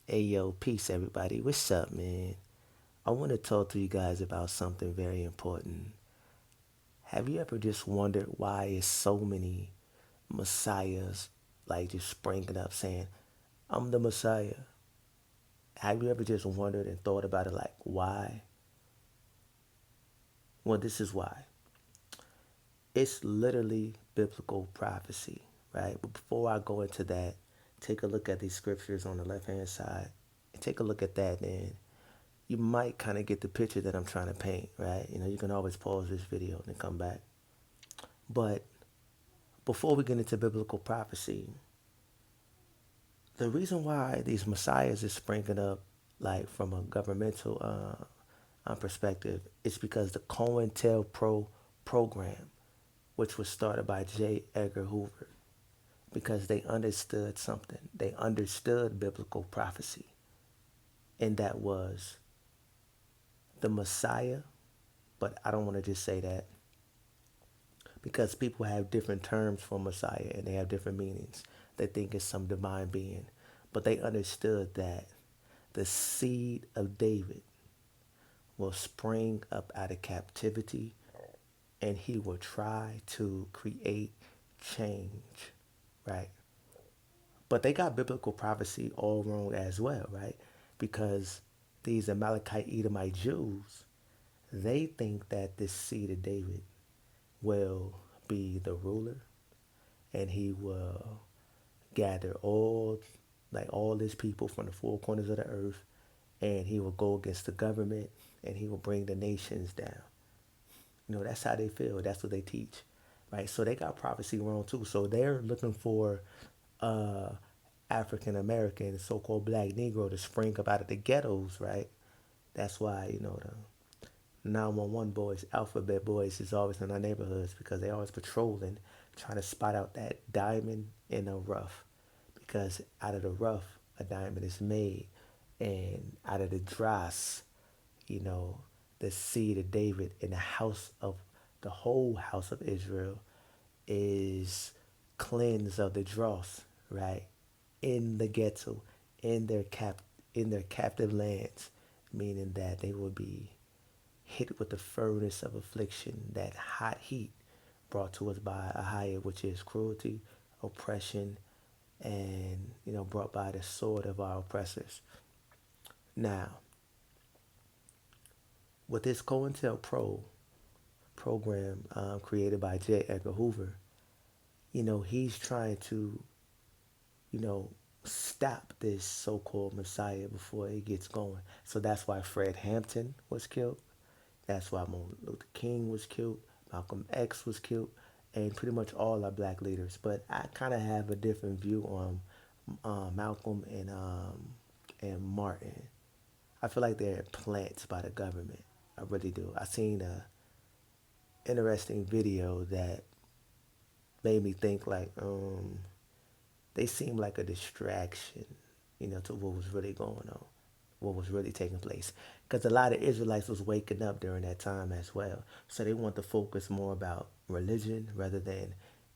Hey yo, peace everybody. What's up, man? I want to talk to you guys about something very important. Have you ever just wondered why is so many messiahs like just springing up saying, "I'm the Messiah"? Have you ever just wondered and thought about it like why? Well, this is why. It's literally biblical prophecy, right? But before I go into that, take a look at these scriptures on the left-hand side. And take a look at that, and you might kind of get the picture that I'm trying to paint, right? You can always pause this video and then come back. But before we get into biblical prophecy, the reason why these messiahs is springing up, like from a governmental perspective, is because the COINTELPRO program, which was started by J. Edgar Hoover, because they understood something. They understood biblical prophecy, and that was the Messiah. But I don't want to just say that because people have different terms for Messiah and they have different meanings. They think it's some divine being, but they understood that the seed of David will spring up out of captivity and he will try to create change, right? But they got biblical prophecy all wrong as well, right? Because these Amalekite Edomite Jews, they think that this seed of David will be the ruler and he will gather all his people from the four corners of the earth and he will go against the government and he will bring the nations down. That's how they feel. That's what they teach, right? So they got prophecy wrong too. So they're looking for uh, African American, so-called Black Negro, to spring up out of the ghettos, right? That's why the 911 boys, alphabet boys, is always in our neighborhoods because they always patrolling, trying to spot out that diamond in the rough. Because out of the rough, a diamond is made, and out of the dross, you know, the seed of David in the whole house of Israel is cleansed of the dross, right? In the ghetto, in their cap, in their captive lands, meaning that they will be hit with the furnace of affliction, that hot heat brought to us by Ahia, which is cruelty, oppression, and brought by the sword of our oppressors. Now, with this COINTELPRO program created by J. Edgar Hoover, he's trying to, you know, stop this so-called Messiah before it gets going. So that's why Fred Hampton was killed. That's why Martin Luther King was killed. Malcolm X was killed, and pretty much all our black leaders. But I kind of have a different view on Malcolm and Martin. I feel like they're plants by the government. I really do. I seen a interesting video that made me think like they seem like a distraction, to what was really going on, what was really taking place. Because a lot of Israelites was waking up during that time as well. So they want to focus more about religion rather than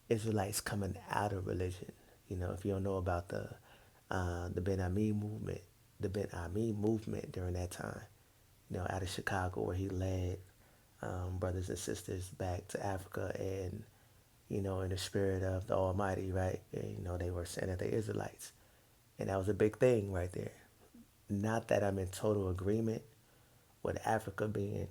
Israelites coming out of religion. If you don't know about the Ben Ami movement, during that time, out of Chicago, where he led brothers and sisters back to Africa and in the spirit of the Almighty, right? And, they were saying that they're Israelites. And that was a big thing right there. Not that I'm in total agreement with Africa being,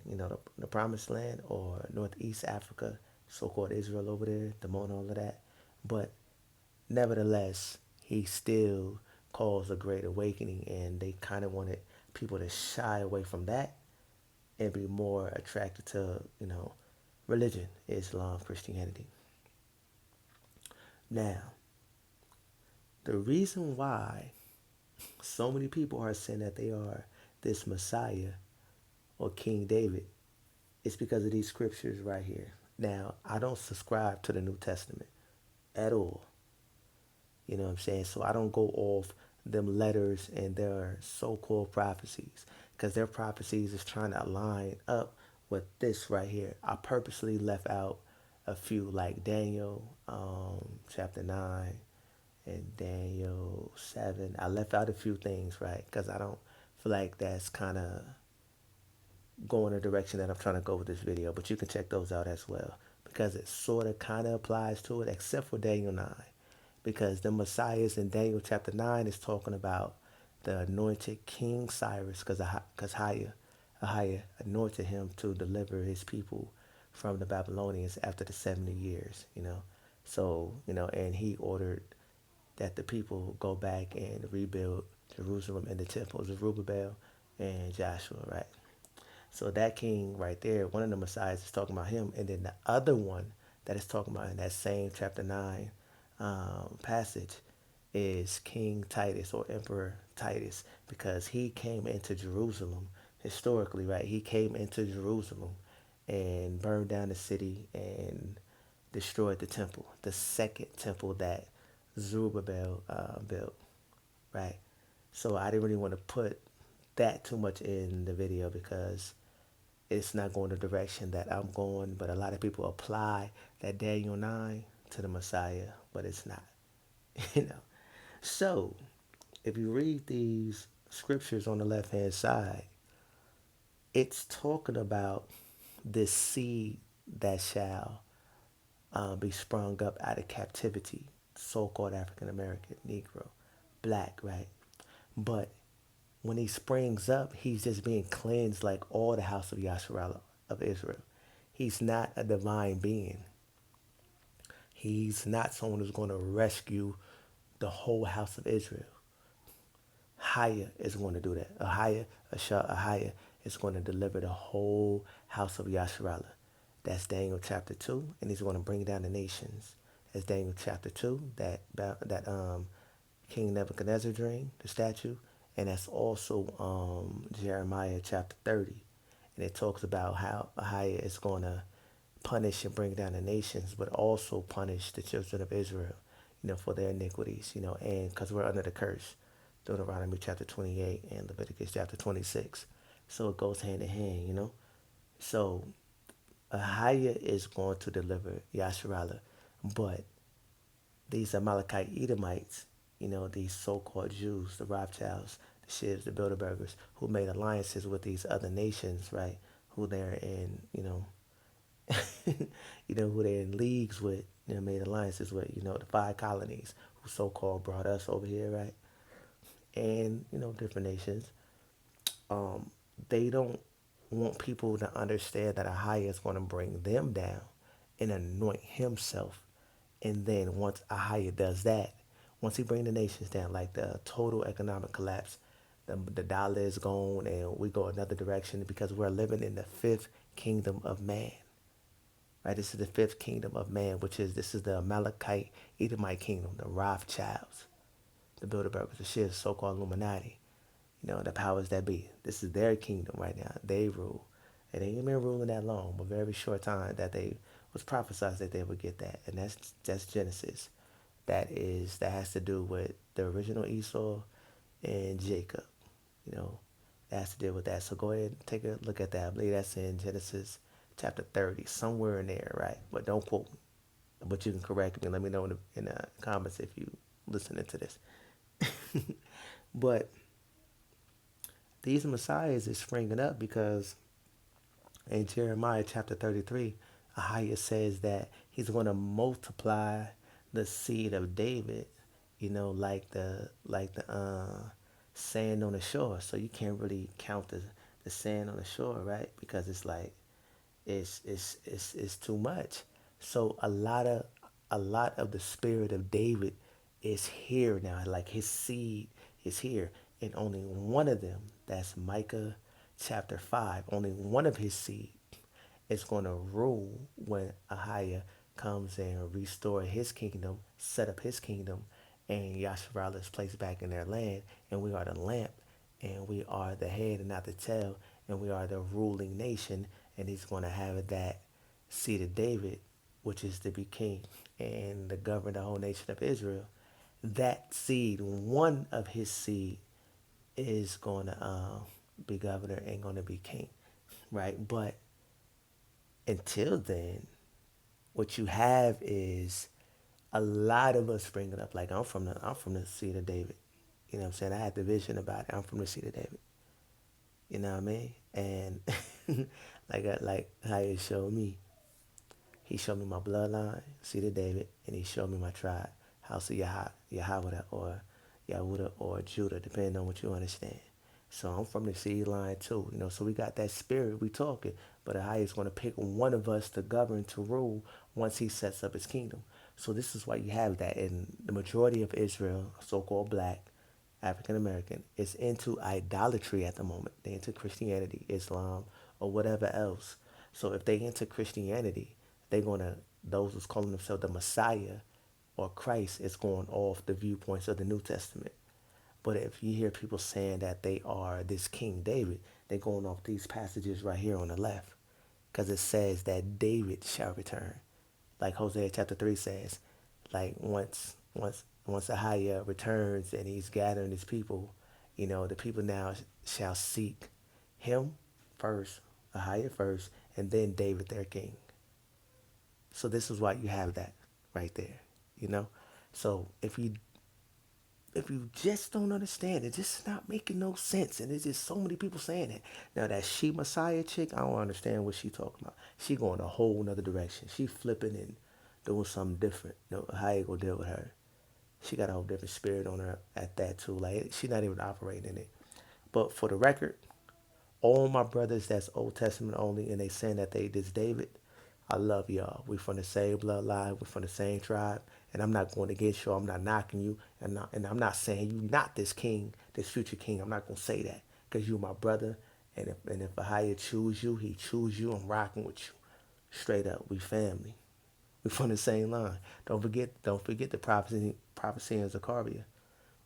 the promised land or Northeast Africa, so-called Israel over there, the Mona, all of that. But nevertheless, he still calls a great awakening, and they kind of wanted people to shy away from that and be more attracted to, religion, Islam, Christianity. Now, the reason why so many people are saying that they are this Messiah or King David is because of these scriptures right here. Now, I don't subscribe to the New Testament at all. You know what I'm saying? So I don't go off them letters and their so-called prophecies because their prophecies is trying to align up with this right here. I purposely left out a few like Daniel chapter 9 and Daniel 7. I left out a few things, right? Because I don't feel like that's kind of going the direction that I'm trying to go with this video. But you can check those out as well because it sort of kind of applies to it, except for Daniel 9. Because the Messiahs in Daniel chapter 9 is talking about the anointed King Cyrus, because Ahiah anointed him to deliver his people from the Babylonians after the 70 years, you know. So, you know, and he ordered that the people go back and rebuild Jerusalem and the temples of Zerubbabel and Joshua, right? So that king right there, one of the messiahs is talking about him, and then the other one that is talking about in that same chapter 9 passage is King Titus or Emperor Titus, because he came into Jerusalem historically, right? He came into Jerusalem and burned down the city and destroyed the temple, the second temple that Zerubbabel built, right? So I didn't really want to put that too much in the video because it's not going the direction that I'm going, but a lot of people apply that Daniel 9 to the Messiah, but it's not, you know. So if you read these scriptures on the left hand side, it's talking about this seed that shall be sprung up out of captivity, so-called African American, Negro, black, right? But when he springs up, he's just being cleansed like all the house of Yasharallah of Israel. He's not a divine being. He's not someone who's going to rescue the whole house of Israel. Haya is going to do that. Ahaya is going to deliver the whole house of Yasharallah. That's Daniel chapter 2, and he's going to bring down the nations. That's Daniel chapter 2, that King Nebuchadnezzar dream, the statue, and that's also Jeremiah chapter 30. And it talks about how Ahia is going to punish and bring down the nations, but also punish the children of Israel, you know, for their iniquities, you know, and because we're under the curse. Deuteronomy chapter 28 and Leviticus chapter 26. So it goes hand in hand, you know. So Ahia is going to deliver Yasharallah, but these Amalekite Edomites, you know, these so-called Jews, the Rothschilds, the Shivs, the Bilderbergers, who made alliances with these other nations, right? Who they're in, you know, who they're in leagues with, you know, made alliances with, you know, the five colonies, who so-called brought us over here, right? And, you know, different nations. They don't want people to understand that Ahia is going to bring them down and anoint himself. And then once Ahia does that, once he brings the nations down, like the total economic collapse, the dollar is gone and we go another direction because we're living in the fifth kingdom of man. Right? This is the fifth kingdom of man, this is the Amalekite Edomite kingdom, the Rothschilds, the Bilderbergers, the Shivs, so-called Illuminati. You know, the powers that be. This is their kingdom right now. They rule. It ain't been ruling that long, but very short time that they was prophesied that they would get that. And that's Genesis. That has to do with the original Esau and Jacob. You know, that has to deal with that. So go ahead and take a look at that. I believe that's in Genesis chapter 30, somewhere in there, right? But don't quote me. But you can correct me. Let me know in the comments if you listening to this. But these messiahs is springing up because in Jeremiah chapter 33, Ahia says that he's going to multiply the seed of David, you know, like the sand on the shore. So you can't really count the sand on the shore, right? Because it's like it's too much. So a lot of the spirit of David is here now. Like his seed is here. And only one of them, that's Micah chapter 5, only one of his seed is going to rule when Ahiah comes and restore his kingdom, set up his kingdom, and Yasharallah is placed back in their land, and we are the lamp, and we are the head and not the tail, and we are the ruling nation, and he's going to have that seed of David, which is to be king and to govern the whole nation of Israel. That seed, one of his seed, is going to be governor and going to be king, right? But until then, what you have is A lot of us bring it up. Like I'm from the seed of David. You know what I'm saying? I had the vision about it. I'm from the seed of David. You know what I mean? And like how he showed me. He showed me my bloodline, seed of David, and he showed me my tribe, house of Yahweh or Yahuda or Judah, depending on what you understand. So I'm from the seed line too, So we got that spirit. We talking, but Ahai is going to pick one of us to govern, to rule once he sets up his kingdom. So this is why you have that, and the majority of Israel, so-called black, African American, is into idolatry at the moment. They into Christianity, Islam, or whatever else. So if they into Christianity, they're gonna those who's calling themselves the Messiah or Christ is going off the viewpoints of the New Testament. But if you hear people saying that they are this King David, they're going off these passages right here on the left. Because it says that David shall return. Like Hosea chapter 3 says, like once Ahiah returns and he's gathering his people, the people now shall seek him first, Ahiah first, and then David their king. So this is why you have that right there, you know. So if you just don't understand it, just not making no sense, and there's just so many people saying it. Now that she Messiah chick, I don't understand what she talking about. She going a whole nother direction. She flipping and doing something different. How you gonna deal with her? She got a whole different spirit on her at that too. Like she not even operating in it. But for the record, all my brothers that's Old Testament only and they saying that they this David, I love y'all. We from the same bloodline, we from the same tribe, and I'm not going against you. I'm not knocking you, and I'm not saying you not this king, this future king. I'm not gonna say that because you my brother, and if Ahia choose you, he choose you. I'm rocking with you, straight up. We family. We from the same line. Don't forget the prophecy in Zechariah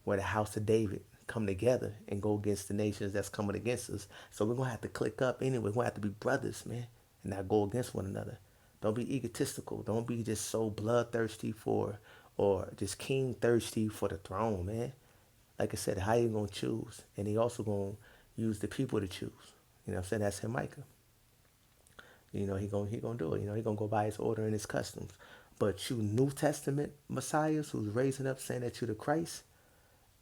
where the house of David come together and go against the nations that's coming against us. So we're gonna have to click up anyway. We're gonna have to be brothers, man, and not go against one another. Don't be egotistical. Don't be just so bloodthirsty for or just king thirsty for the throne, man. Like I said, how you gonna choose? And he also gonna use the people to choose. You know what I'm saying? That's him, Micah. He gonna do it. He gonna go by his order and his customs. But you New Testament messiahs who's raising up saying that you're the Christ,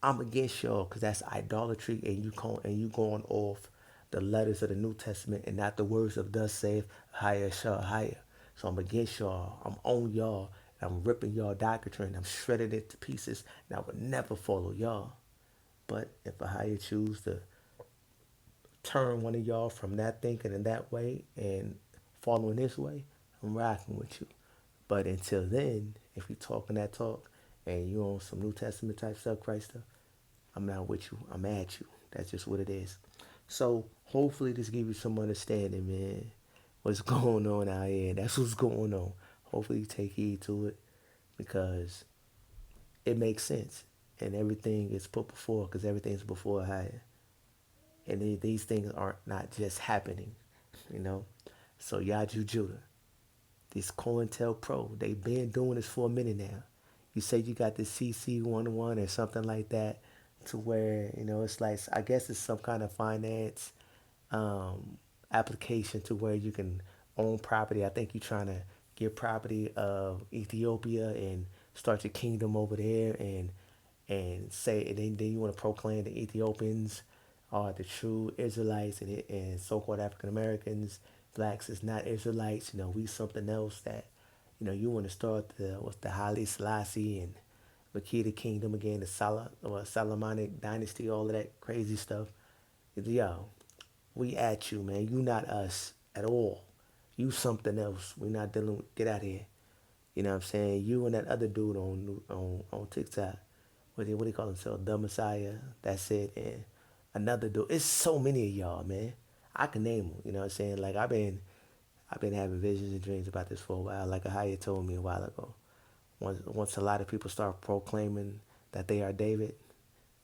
I'm against y'all because that's idolatry, and you going off the letters of the New Testament and not the words of thus saith higher shall higher. So I'm against y'all. I'm on y'all. I'm ripping y'all doctrine. I'm shredding it to pieces, and I would never follow y'all. But if a higher choose to turn one of y'all from that thinking in that way and following this way, I'm rocking with you. But until then, if you talking that talk and you on some New Testament type stuff, Christ stuff, I'm not with you. I'm at you. That's just what it is. So hopefully this give you some understanding, man. What's going on out here? That's what's going on. Hopefully you take heed to it because it makes sense and everything is put before because everything's before higher. And these things aren't not just happening, you know. So Yaju Judah, this COINTELPRO, they've been doing this for a minute now. You say you got this CC11 or something like that, to where it's like I guess it's some kind of finance application to where you can own property. I think you're trying to get property of Ethiopia and start your kingdom over there, and say, and then you want to proclaim the Ethiopians are the true Israelites, and so-called African Americans, blacks is not Israelites. We something else that, you want to start the Haile Selassie and Makeda Kingdom again, the Solomonic dynasty, all of that crazy stuff. Yo, we at you, man. You not us at all. You something else. We not dealing with, get out of here. You know what I'm saying? You and that other dude on TikTok. What do you call himself? The Messiah. That's it. And another dude. It's so many of y'all, man. I can name them. You know what I'm saying? Like I've been having visions and dreams about this for a while. Like how you told me a while ago. Once a lot of people start proclaiming that they are David,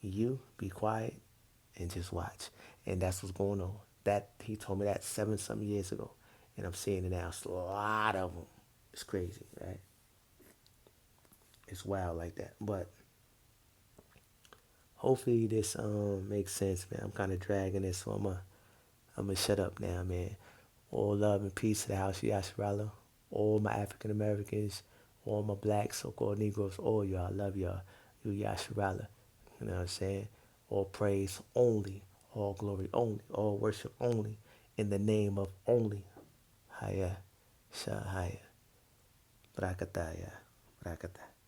you be quiet and just watch. And that's what's going on. That he told me that 7 some years ago, and I'm seeing it now. It's a lot of them. It's crazy, right? It's wild like that. But hopefully this makes sense, man. I'm kind of dragging this, so I'm gonna shut up now, man. All love and peace to the house of Yasharala. All my African Americans, All my black so-called Negroes, all y'all, I love y'all. You Yasharala. You know what I'm saying? All praise only, all glory only, all worship only, in the name of only. Haya, Shahaya, Brakataya, Brakata.